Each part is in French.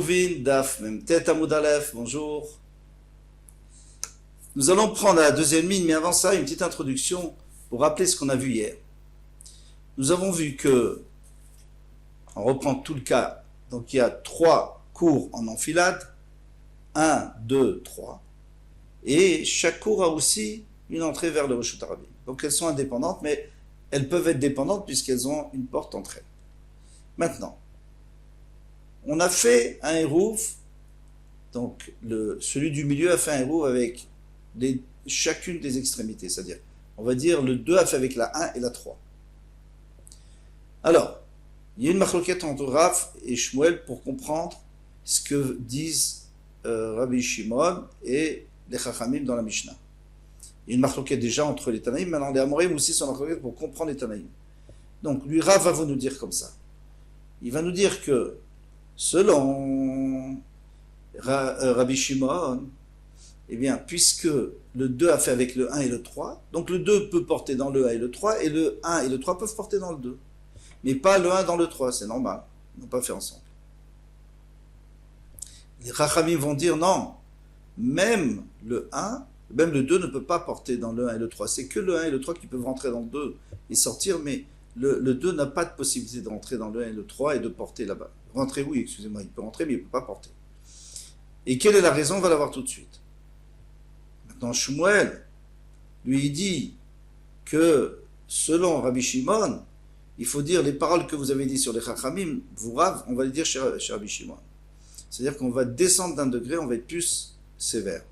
Yuvin, Daf, même tête Amoud Aleph, bonjour. Nous allons prendre la deuxième ligne, mais avant ça, une petite introduction pour rappeler ce qu'on a vu hier. Nous avons vu que, on reprend tout le cas, donc il y a 3 cours en enfilade, 1, 2, 3, et chaque cours a aussi une entrée vers le Reshut Harabim. Donc elles sont indépendantes, mais elles peuvent être dépendantes puisqu'elles ont une porte entre elles. Maintenant, on a fait un hérouf, donc celui du milieu a fait un hérouf avec chacune des extrémités, c'est-à-dire, on va dire, le 2 a fait avec la 1 et la 3. Alors, il y a une marloquette entre Rav et Shmuel pour comprendre ce que disent Rabbi Shimon et les Chachamim dans la Mishnah. Il y a une marloquette déjà entre les Tanaïm, maintenant les Amorim aussi sont marloquettes pour comprendre les Tanaïm. Donc, lui, Rav va nous dire comme ça. Il va nous dire que, selon Rabbi Shimon, eh bien, puisque le 2 a fait avec le 1 et le 3, donc le 2 peut porter dans le 1 et le 3, et le 1 et le 3 peuvent porter dans le 2. Mais pas le 1 dans le 3, c'est normal. Ils n'ont pas fait ensemble. Les Chachamim vont dire non, même le 1, même le 2 ne peut pas porter dans le 1 et le 3. C'est que le 1 et le 3 qui peuvent rentrer dans le 2 et sortir, mais le 2 n'a pas de possibilité de rentrer dans le 1 et le 3 et de porter là-bas. Rentrer, oui, excusez-moi, il peut rentrer, mais il ne peut pas porter. Et quelle est la raison? On va la voir tout de suite. Maintenant, Shmuel, lui, il dit que, selon Rabbi Shimon, il faut dire les paroles que vous avez dites sur les Chachamim, vous Rav, on va les dire chez Rabbi Shimon. C'est-à-dire qu'on va descendre d'un degré, on va être plus sévère.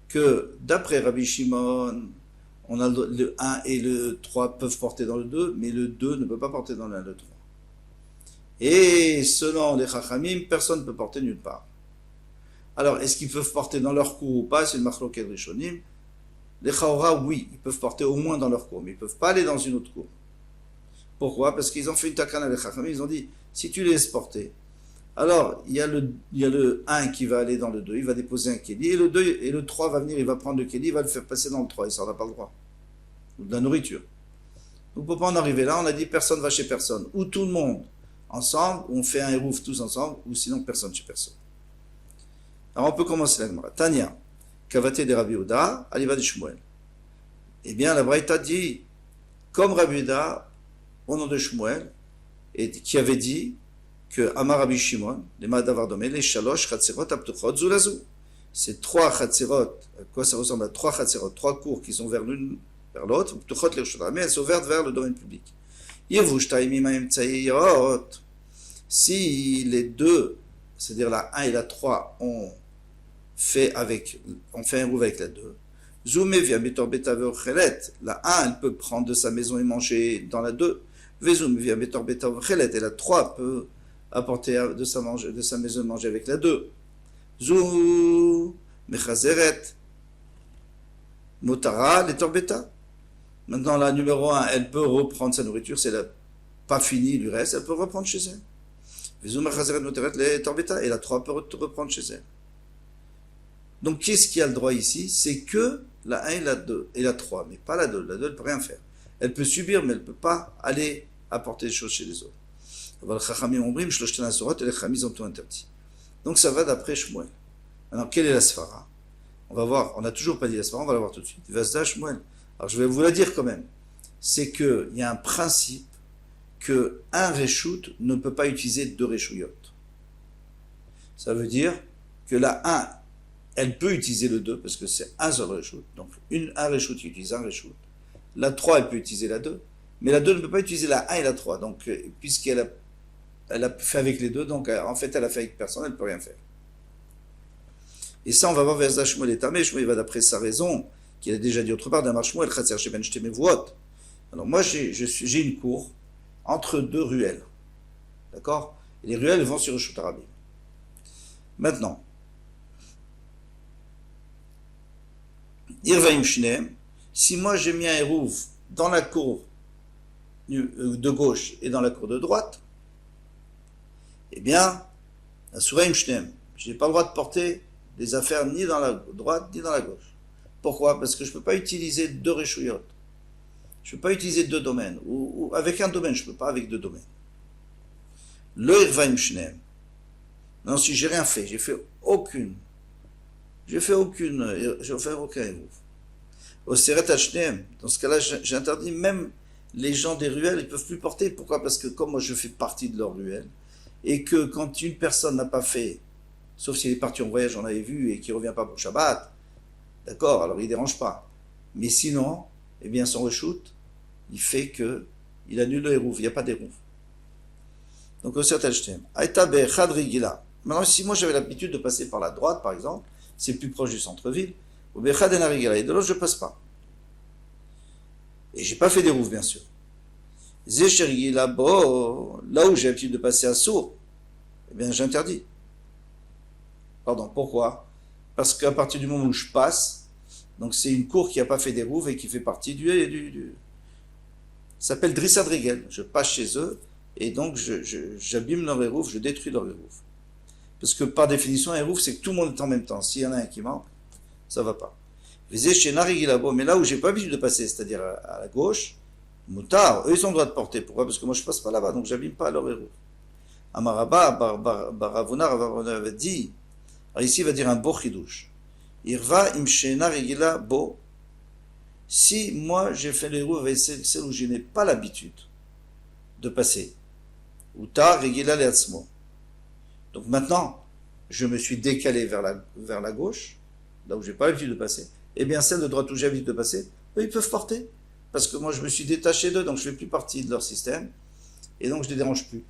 Que, d'après Rabbi Shimon, on a le 1 et le 3 peuvent porter dans le 2, mais le 2 ne peut pas porter dans le 1 et le 3. Et selon les Chachamim, personne ne peut porter nulle part. Alors, est-ce qu'ils peuvent porter dans leur cours ou pas? C'est une marloquette rishonim. Les Chaora, oui, ils peuvent porter au moins dans leur cours, mais ils ne peuvent pas aller dans une autre cour. Pourquoi? Parce qu'ils ont fait une takana, les Chachamim, ils ont dit, si tu les laisses porter, alors il y a le 1 qui va aller dans le 2, il va déposer un kéli, et le 2 et le 3 va venir, il va prendre le kéli, il va le faire passer dans le 3, et ça, on n'a pas le droit. Ou de la nourriture. Donc pour pas en arriver là, on a dit, personne va chez personne. Ou tout le monde ensemble, ou on fait un hérouf tous ensemble, ou sinon personne chez personne. Alors on peut commencer la Gemara. Tania, Kavate de Rabbi Yehuda, Aliva de Shmuel. Eh bien, la Braïta dit, comme Rabbi Yehuda, au nom de Shmuel, et qui avait dit que Amar Rabbi Shimon, les Madavar Domé, les Shalosh, Chatzerot, Aptuchot, Zulazou. Ces 3 Chatzerot, à quoi ça ressemble à 3 Chatzerot, 3 cours qui sont vers l'une, vers l'autre, Aptuchot, les Rishonah, mais elles sont ouvertes vers le domaine public. Yevush Taimim Aim Tzayirot. Si les deux, c'est-à-dire la 1 et la 3, on fait un rouve avec la 2. Zoumé via Betor Beta Veochelet. La 1, elle peut prendre de sa maison et manger dans la 2. Vezoum via Betor Beta Veochelet. Et la 3 peut apporter de sa maison et manger avec la 2. Zou Mechazeret. Motara, les Torbeta. Maintenant, la numéro 1, elle peut reprendre sa nourriture. Si elle n'a pas fini du reste, elle peut reprendre chez elle. Vezoum Mechazeret Moteret, les Torbeta. Et la 3 peut reprendre chez elle. Donc, qu'est-ce qui a le droit ici? C'est que la 1 et la 2 et la 3, mais pas la 2. La 2, elle ne peut rien faire. Elle peut subir, mais elle ne peut pas aller apporter des choses chez les autres. Les Chachamim ont tout interdit. Donc, ça va d'après Shmuel. Maintenant, quelle est la Sfara? On va voir. On n'a toujours pas dit la Sfara, on va la voir tout de suite. Vasda Shmuel. Alors, je vais vous la dire quand même. C'est qu'il y a un principe que un Reshut ne peut pas utiliser 2 Reshuyot. Ça veut dire que la 1, elle peut utiliser le 2 parce que c'est un seul reshoot. Donc, un reshoot qui utilise un reshoot. La 3, elle peut utiliser la 2. Mais la 2 ne peut pas utiliser la 1 et la 3. Donc, puisqu'elle a fait avec les deux, donc en fait, elle a fait avec personne, elle ne peut rien faire. Et ça, on va voir vers Shmuel et Tamé. Shmuel va d'après sa raison, qu'il a déjà dit autre part, d'Amar Shmuel, Chatzer Sheben Shtemevuot. Alors, moi, j'ai une cour entre 2 ruelles. D'accord? Et les ruelles vont sur le Reshut Harabim. Maintenant, Irvaim Shneem, si moi j'ai mis un hérouv dans la cour de gauche et dans la cour de droite, eh bien, Asuraim Shneem, je n'ai pas le droit de porter des affaires ni dans la droite ni dans la gauche. Pourquoi? Parce que je ne peux pas utiliser 2 Reshuyot. Je ne peux pas utiliser 2 domaines. Ou avec un domaine, je ne peux pas avec 2 domaines. Le Irvaim Shneem, Non, si j'ai rien fait, j'ai fait aucun hérouv. Au Seret Hashnem, dans ce cas-là, j'interdis même les gens des ruelles, ils ne peuvent plus porter. Pourquoi? Parce que comme moi je fais partie de leur ruelle, et que quand une personne n'a pas fait, sauf s'il est parti en voyage, on avait vu, et qu'il ne revient pas pour Shabbat, d'accord, alors il ne dérange pas. Mais sinon, eh bien son reshoot, il fait que il annule le hérouv, il n'y a pas d'hérouv. Donc au Seret Hashnem, Aïta be'echad rigila. Maintenant, si moi j'avais l'habitude de passer par la droite, par exemple, c'est plus proche du centre-ville, ou be'echad ena rigila, et de l'autre je passe pas. Et j'ai pas fait des rouves, bien sûr. Zécheri là-bas, là où j'ai l'habitude de passer à sourd, eh bien j'interdis. Pardon, pourquoi? Parce qu'à partir du moment où je passe, donc c'est une cour qui n'a pas fait des rouves et qui fait partie ça s'appelle Drissad Rigel. Je passe chez eux et donc j'abîme leur hérouf, je détruis leur hérouf. Parce que par définition, un hérouf, c'est que tout le monde est en même temps. S'il y en a un qui manque, ça va pas. Mais là où j'ai pas l'habitude de passer, c'est-à-dire à la gauche, moutard, eux ils ont le droit de porter. Pourquoi? Parce que moi je passe pas là-bas, donc j'abîme pas leur héros. Amaraba, Baravona avait dit, alors ici il va dire un beau chidouche. Irva imshena regila bo. Si moi j'ai fait les roues avec celle où je n'ai pas l'habitude de passer, ou ta regila leatzmo. Donc maintenant, je me suis décalé vers la gauche, là où j'ai pas l'habitude de passer. Eh bien, celles de droite où j'ai l'habitude de passer, eux, ils peuvent porter. Parce que moi, je me suis détaché d'eux, donc je ne fais plus partie de leur système. Et donc, je ne les dérange plus.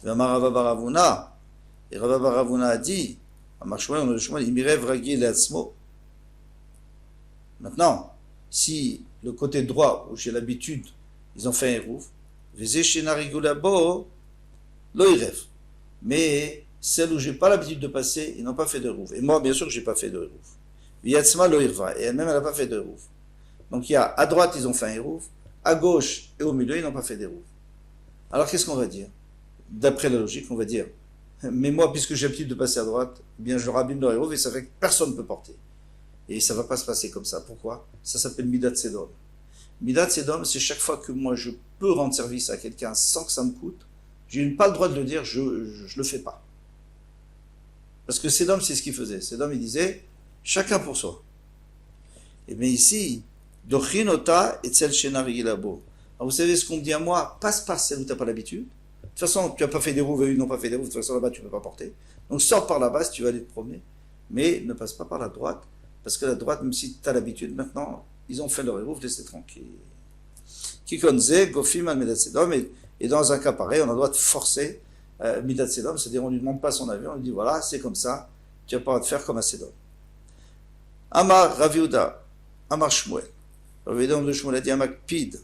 Et Rava Baravuna a dit, maintenant, si le côté droit, où j'ai l'habitude, ils ont fait un hérouf, mais celle où j'ai pas l'habitude de passer, ils n'ont pas fait de hérouf. Et moi, bien sûr que j'ai pas fait de hérouf. Et elle-même, elle n'a pas fait de hérouf. Donc il y a à droite, ils ont fait un hérouf, à gauche et au milieu, ils n'ont pas fait d'hérouf. Alors qu'est-ce qu'on va dire? D'après la logique, on va dire, mais moi, puisque j'ai l'habitude de passer à droite, eh bien je leur abîme leur hérouf et ça fait que personne ne peut porter. Et ça ne va pas se passer comme ça. Pourquoi? Ça s'appelle Midat Sedom. Midat Sedom, c'est chaque fois que moi je peux rendre service à quelqu'un sans que ça me coûte, je n'ai pas le droit de le dire, je le fais pas. Parce que Sedom, c'est ce qu'il faisait. Sedom, il disait, chacun pour soi. Et bien ici, Dochinota et Tsel Shena Rigilabo. Alors vous savez ce qu'on me dit à moi, passe par celle où tu n'as pas l'habitude. De toute façon, tu n'as pas fait des roues, eux n'ont pas fait des roues, de toute façon là-bas tu ne peux pas porter. Donc sors par là-bas si tu vas aller te promener. Mais ne passe pas par la droite, parce que la droite, même si tu as l'habitude, maintenant, ils ont fait leur hérouf, laissez tranquille. Kikonze, Gofim al Midat Sedom, et dans un cas pareil, on a le droit de forcer Midat Sedom, c'est-à-dire on ne lui demande pas son avis, on lui dit voilà, c'est comme ça, tu n'as pas le droit de faire comme à Sedom. Amar Raviuda, Amar Shmuel. Raviuda de Shmuel a dit Amakpid,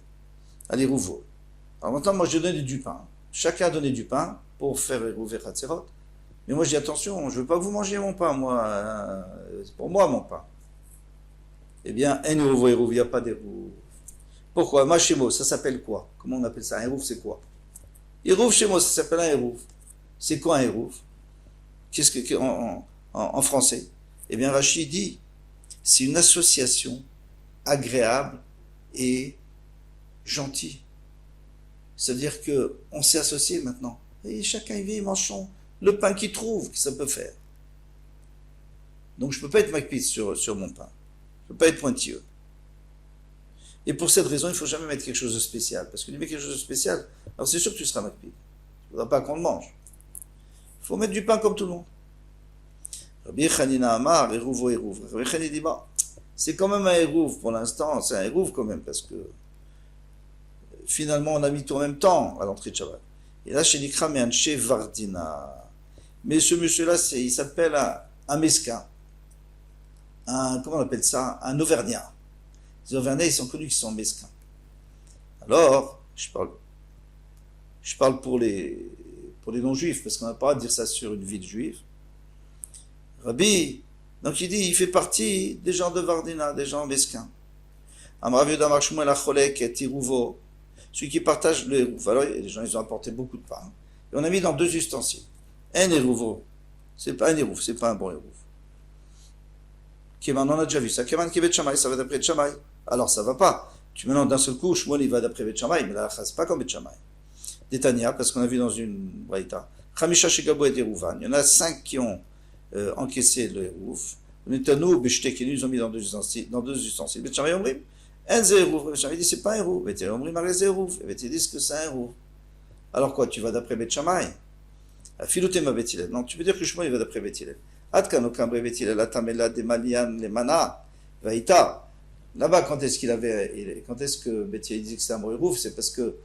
allez Rouveau. Alors maintenant, moi je donne du pain. Chacun a donné du pain pour faire Rouvé Khatzerot. Mais moi je dis attention, je ne veux pas que vous mangiez mon pain, moi, c'est pour moi mon pain. Eh bien, un Rouveau Hérouv, il n'y a pas d'Hérouv. Pourquoi? Machemo, ça s'appelle quoi? Comment on appelle ça? Un Hérouv, c'est quoi? Hérouv chez moi, ça s'appelle un Hérouv. C'est quoi un Hérouv? Qu'est-ce que en français? Eh bien, Rachid dit, c'est une association agréable et gentille. C'est-à-dire que on s'est associé maintenant. Et chacun y vient, il mange le pain qu'il trouve, que ça peut faire. Donc je ne peux pas être macpite sur mon pain. Je ne peux pas être pointilleux. Et pour cette raison, il ne faut jamais mettre quelque chose de spécial. Parce que tu mets quelque chose de spécial, alors c'est sûr que tu seras macpite. Il ne faudra pas qu'on le mange. Il faut mettre du pain comme tout le monde. Rabbi Chanina Amar, Hérouv, Hérouv. Rabbi Chanina dit, bah, c'est quand même un Hérouv pour l'instant, c'est un Hérouv quand même, parce que finalement on a mis tout en même temps à l'entrée de Shabbat. Et là, chez Nikra, mais un Che Vardina. Mais ce monsieur-là, il s'appelle un mesquin. Comment on appelle ça? Un Auvergnat. Les Auvergnats, ils sont connus qu'ils sont mesquins. Alors, je parle pour les non-juifs, parce qu'on n'a pas le droit de dire ça sur une ville juive. Rabbi, donc il dit, il fait partie des gens de Vardina, des gens mesquins. Amraviud Amar Shmuel Acholek et Tirouvo, celui qui partage le hérouf. Alors, les gens, ils ont apporté beaucoup de pain. Et on a mis dans 2 ustensiles. Un hérouvo, c'est pas un hérouf, c'est pas un bon hérouf. Kéman, on a déjà vu ça. Kéman qui va de Shamaï, ça va d'après de Shamaï. Alors, ça va pas. Tu maintenant, d'un seul coup, Shmuel, il va d'après de Shamaï, mais là, c'est pas comme de Shamaï. Détania, parce qu'on a vu dans une braïta. Chamisha Shegabu et Eruvan. Il y en a 5 qui ont encaissé le Eruv. Netanu, Beshtekenu, ils ont mis dans deux ustensiles. Bet Shammai Omrim, Enze Eruv. Bet Shammai dit, c'est pas un Eruv. Bet Omrim, Arez Eruv. Bet ils disent que c'est un Eruv. Alors quoi, tu vas d'après Bet Shammai? Filutema Bet Hillel. Non, tu peux dire que Shmuel, il va d'après Bet Hillel. Atkan Okam Bet Hillel, Atamela, Demalian, Lemana, Vaïta. Là-bas, quand est-ce que Bet Hillel disait que c'était un Eruv? C'est parce que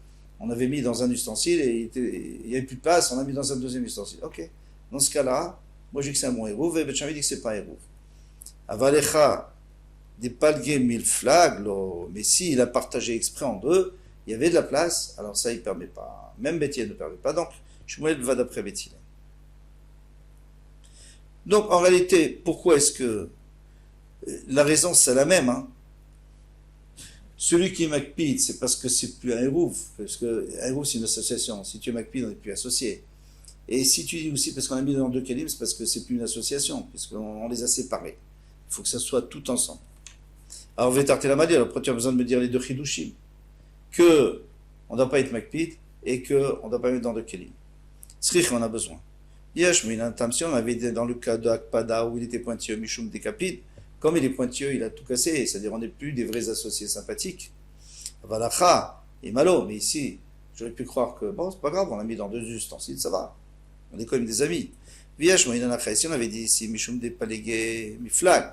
on avait mis dans un ustensile et il n'y avait plus de place, on a mis dans un deuxième ustensile. Ok. Dans ce cas-là, moi je dis que c'est un bon Eruv et Bet Shammai dit que c'est pas un Eruv. Avalecha, des palgués mille flags, mais s'il a partagé exprès en deux, il y avait de la place, alors ça il ne permet pas. Même Bet Hillel ne permet pas. Donc, Shmuel va d'après Bet Hillel. Donc, en réalité, pourquoi est-ce que la raison c'est la même, hein? Celui qui est Makpid, c'est parce que c'est plus un Eruv, parce que un Eruv c'est une association. Si tu es Makpid, on n'est plus associé. Et si tu dis aussi parce qu'on a mis dans deux Kelim, c'est parce que c'est plus une association, puisqu'on les a séparés. Il faut que ça soit tout ensemble. Alors, Vétarté la Madi, alors pourquoi tu as besoin de me dire les deux Chidushim? Que on ne doit pas être Makpid et qu'on ne doit pas mettre dans deux Kelim. Srich, on a besoin. Yesh, mais si on avait dans le cas de Akpada où il était pointilleux, Mishum Dekapid, comme il est pointilleux, il a tout cassé, c'est-à-dire on n'est plus des vrais associés sympathiques. Avalacha et Malo, mais ici, j'aurais pu croire que bon, c'est pas grave, on l'a mis dans deux ustensiles, ça va. On est quand même des amis. Viash, si on avait dit ici, Mishum de Palégué, Miflag,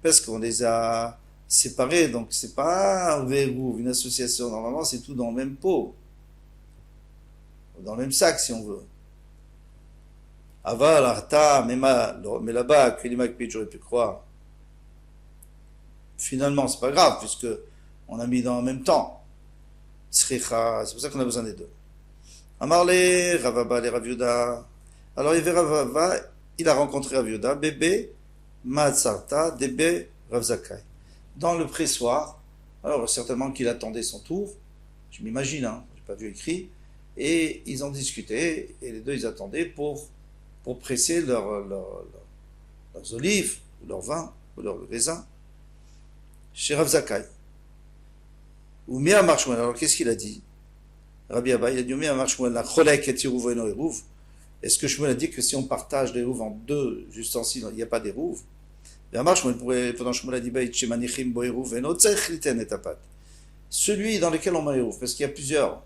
parce qu'on les a séparés, donc c'est pas un verrou, une association, normalement c'est tout dans le même pot, dans le même sac si on veut. Aval, Arta, mais là-bas, Kelimakpid, j'aurais pu croire. Finalement, c'est pas grave, puisque on a mis dans le même temps. Sricha, c'est pour ça qu'on a besoin des deux. Amarle, Ravaba, les Raviuda. Alors, il verra Ravava, il a rencontré Raviuda, bébé, Maatsarta, Débé, Ravzakai. Dans le pressoir, alors certainement qu'il attendait son tour, je m'imagine, hein, j'ai pas vu écrit, et ils ont discuté, et les deux ils attendaient pour presser leurs olives, ou leur vin, ou leur raisin, chez Rav Zakai. Ou Mia Marshmuel, alors qu'est-ce qu'il a dit? Rabbi Abba, il a dit Mia Marshmuel, la cholek et tirouv et no eruv. Est-ce que Shmuel a dit que si on partage les rouves en deux ustensiles, il n'y a pas des rouves? Mia Marshmuel, pendant Shmuel a dit Baït shemanichim bo eruv et no tzech liten et tapat. Celui dans lequel on met eruv, parce qu'il y a plusieurs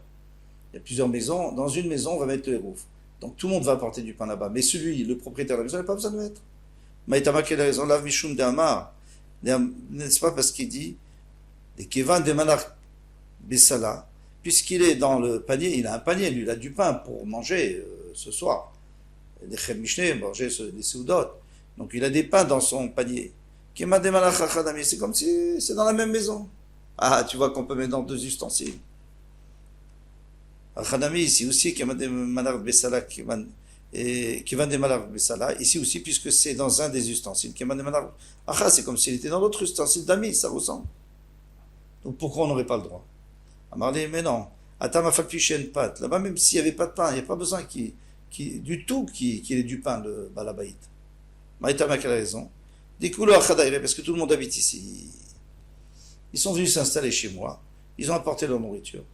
maisons, dans une maison on va mettre le eruv. Donc tout le monde va apporter du pain là-bas. Mais celui, le propriétaire de la maison, il n'a pas besoin de mettre. Maïtama, quelle raison? Lav mishum de amar. N'est-ce pas parce qu'il dit des kevan de manar besala, puisqu'il est dans le panier, il a un panier, lui, il a du pain pour manger ce soir. Des chem mishne, manger des soudot. Donc il a des pains dans son panier. Kevan de manar chachadami, c'est comme si c'est dans la même maison. Ah, tu vois qu'on peut mettre dans deux ustensiles. Khadami, ici aussi, qui vend des malar besala, qui vend des malar besala, ici aussi, puisque c'est dans un des ustensiles, qui vend des malar. Ah, c'est comme s'il était dans l'autre ustensile d'amis, ça ressemble. Donc pourquoi on n'aurait pas le droit? Amarlé, mais non. Atama fakfichen pat. Là-bas, même s'il n'y avait pas de pain, il n'y a pas besoin qu'il ait du pain, le balabaït. Maïtama, quelle raison? Des couleurs khadaïre, parce que tout le monde habite ici. Ils sont venus s'installer chez moi, ils ont apporté leur nourriture.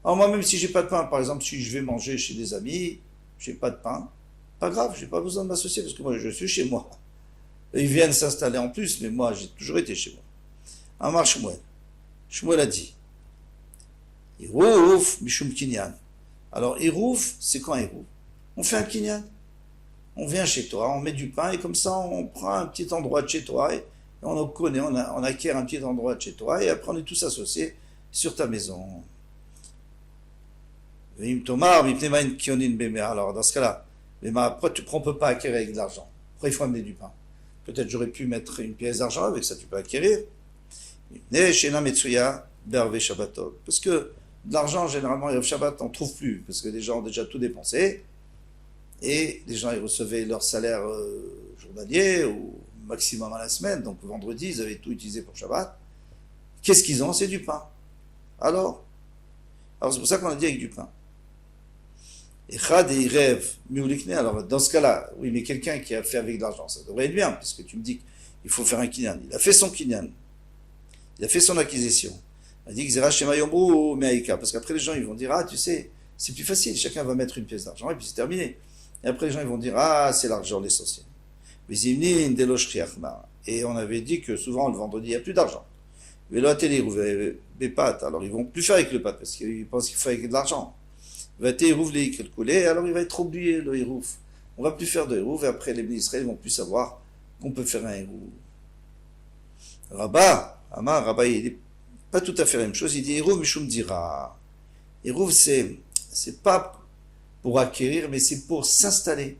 Alors moi, même si j'ai pas de pain, par exemple, si je vais manger chez des amis, j'ai pas de pain, pas grave, j'ai pas besoin de m'associer parce que moi, je suis chez moi. Ils viennent s'installer en plus, mais moi, j'ai toujours été chez moi. Amar Shmuel. Shmuel a dit, Irouf, Mishum Kinyan. Alors, Irouf, c'est quand Irouf? On fait un Kinyan. On vient chez toi, on met du pain et comme ça, on prend un petit endroit de chez toi et on connaît, on acquiert un petit endroit de chez toi et après on est tous associés sur ta maison. Alors, dans ce cas-là, pourquoi on ne peut pas acquérir avec de l'argent? Pourquoi il faut amener du pain? Peut-être j'aurais pu mettre une pièce d'argent, avec ça tu peux acquérir. Parce que de l'argent, généralement, Erev Shabbat, on ne trouve plus, parce que les gens ont déjà tout dépensé, et les gens ils recevaient leur salaire journalier, ou maximum à la semaine, donc vendredi, ils avaient tout utilisé pour Shabbat. Qu'est-ce qu'ils ont? C'est du pain. Alors c'est pour ça qu'on a dit avec du pain. Et Chad et rêve, alors dans ce cas-là, oui, mais quelqu'un qui a fait avec de l'argent, ça devrait être bien, puisque tu me dis qu'il faut faire un kinyan. Il a fait son kinyan, il a fait son acquisition. Il a dit que Zera Shema Yomru ou Meaïka, parce qu'après les gens ils vont dire, ah tu sais, c'est plus facile, chacun va mettre une pièce d'argent et puis c'est terminé. Et après, les gens ils vont dire, ah, c'est l'argent l'essentiel. Et on avait dit que souvent, le vendredi, il n'y a plus d'argent. Mais là, les pâtes, alors ils vont plus faire avec le pâte parce qu'ils pensent qu'il faut avec de l'argent. Alors il va être oublié le hérouf. On va plus faire de hérouf et après les ministres ils vont plus savoir qu'on peut faire un hérouf. Rabat, il n'est pas tout à fait la même chose. Il dit hérouf mishum dira. Hérouf c'est pas pour acquérir mais c'est pour s'installer.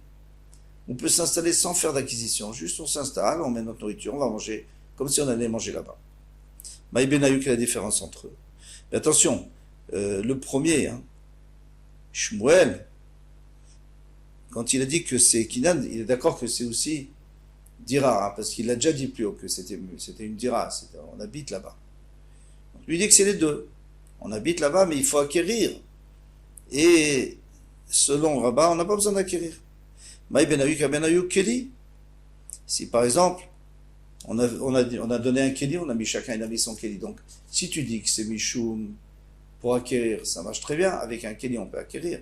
On peut s'installer sans faire d'acquisition. Juste on s'installe, on met notre nourriture, on va manger comme si on allait manger là-bas. Maï Benayouk, quelle est la différence entre eux? Mais attention, le premier, hein, Shmuel, quand il a dit que c'est Kinan, il est d'accord que c'est aussi Dira, hein, parce qu'il l'a déjà dit plus haut que c'était une Dira, on habite là-bas. Donc, lui dit que c'est les deux. On habite là-bas, mais il faut acquérir. Et selon Rabat, on n'a pas besoin d'acquérir. Maï Benayouk Keli. Si par exemple, on a donné un Keli, on a mis chacun, il a mis son Keli. Donc, si tu dis que c'est Mishoum pour acquérir, ça marche très bien. Avec un Keli, on peut acquérir.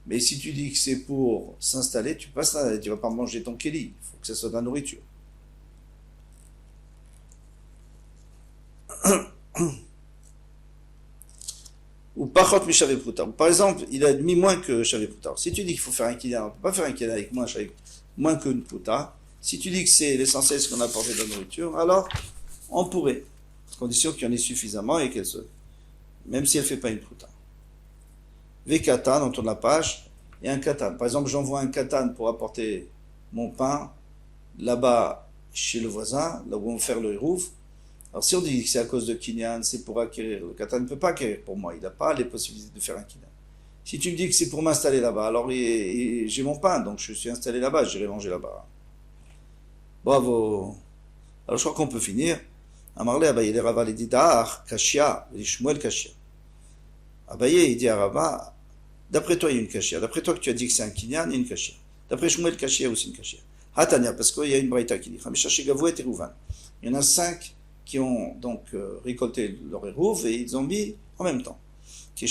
Mais si tu dis que c'est pour s'installer, tu vas pas manger ton Keli. Il faut que ça soit de la nourriture. Ou Pachot Mishavé Proutar. Par exemple, il a mis moins que Shavé Proutar. Si tu dis qu'il faut faire un Keli, on ne peut pas faire un Keli avec moins qu'une Proutar. Si tu dis que c'est l'essentiel, ce qu'on a apporté de la nourriture, alors on pourrait. À condition qu'il y en ait suffisamment et qu'elle se. Même si elle ne fait pas une Proutar. Vekatan, on tourne la page, et un katan. Par exemple, j'envoie un katan pour apporter mon pain là-bas chez le voisin, là où on va faire le hérouf. Alors si on dit que c'est à cause de Kinyan, c'est pour acquérir, le katan ne peut pas acquérir pour moi, il n'a pas les possibilités de faire un Kinyan. Si tu me dis que c'est pour m'installer là-bas, alors j'ai mon pain, donc je suis installé là-bas, j'irai manger là-bas. Bravo. Alors je crois qu'on peut finir. Amarle Abaye le Rava le Didar, Kashia, le Shmuel Kashia. Abaye, il dit à Rava, d'après toi, il y a une Kashia. D'après toi que tu as dit que c'est un Kinyan, il y a une Kashia. D'après Shmuel Kashia, aussi une Kashia. Hatania, parce qu'il y a une braïta qui dit, il y en a 5 qui ont donc récolté leur hérouv et ils ont mis en même temps. Et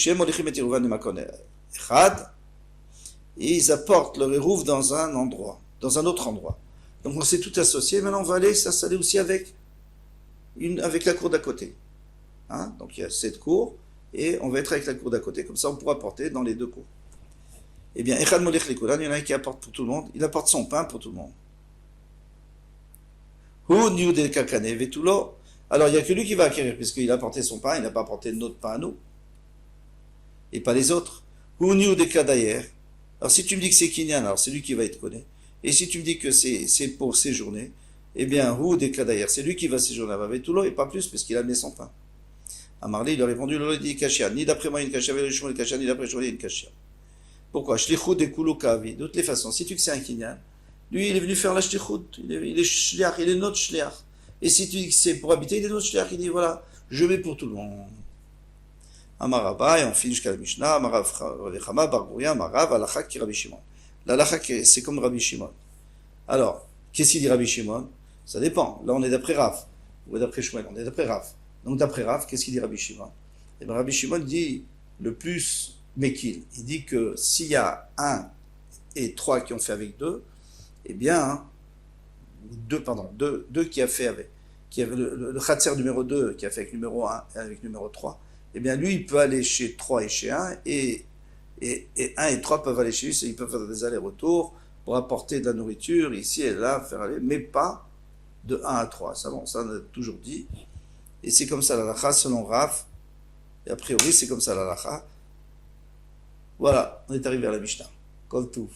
ils apportent leur hérouv dans un endroit, dans un autre endroit. Donc on s'est tout associé, maintenant on va aller s'installer aussi avec la cour d'à côté. Hein? Donc il y a 7 cours, et on va être avec la cour d'à côté, comme ça on pourra porter dans les 2 cours. Eh bien, Echad Molech Lekulan, il y en a un qui apporte pour tout le monde, il apporte son pain pour tout le monde. Hu Niu de Kakane Vetulo. Alors il n'y a que lui qui va acquérir, puisqu'il a apporté son pain, il n'a pas apporté notre pain à nous, et pas les autres. Hu Niu de Kadayer. Alors si tu me dis que c'est Kinyan, alors c'est lui qui va être connu. Et si tu me dis que c'est pour séjourner, eh bien, Hu de Kadayer, c'est lui qui va séjourner à Vetulo, et pas plus, parce qu'il a amené son pain. Amarli, il a répondu, il dit Kashia, ni d'après moi une Kashia, ni d'après moi une Kashia. Pourquoi? Shlichut de Kulukavi. De toutes les façons, si tu dis que c'est un Kinyan, lui, il est venu faire la Shlichut, il est shliach, il est notre shliach. Et si tu dis que c'est pour habiter, il est notre shliach, il dit voilà, je mets pour tout le monde. Amaraba, et on finit jusqu'à la Mishnah, Amarav Rechama, Bargouya, Amarav, Alacha qui Rabbi Shimon. L'Alacha, c'est comme Rabbi Shimon. Alors, qu'est-ce qu'il dit Rabbi Shimon? Ça dépend. Là, on est d'après Rav, ou d'après Shmuel, on est d'après Rav. Donc, d'après Rav, qu'est-ce qu'il dit Rabbi Shimon? Eh bien, Rabbi Shimon dit le plus Mekil. Il dit que s'il y a 1 et 3 qui ont fait avec 2, eh bien, 2 qui a fait avec, qui avait le Khatser numéro 2 qui a fait avec numéro 1 et avec numéro 3, eh bien, lui, il peut aller chez 3 et chez 1, et 1 et 3 peuvent aller chez lui, ils peuvent faire des allers-retours pour apporter de la nourriture ici et là, faire aller, mais pas de 1 à 3. Ça, bon, ça, on a toujours dit. Et c'est comme ça la lacha selon Rav. Et a priori, c'est comme ça la lacha. Voilà, on est arrivé à la Mishnah. Kol Touf.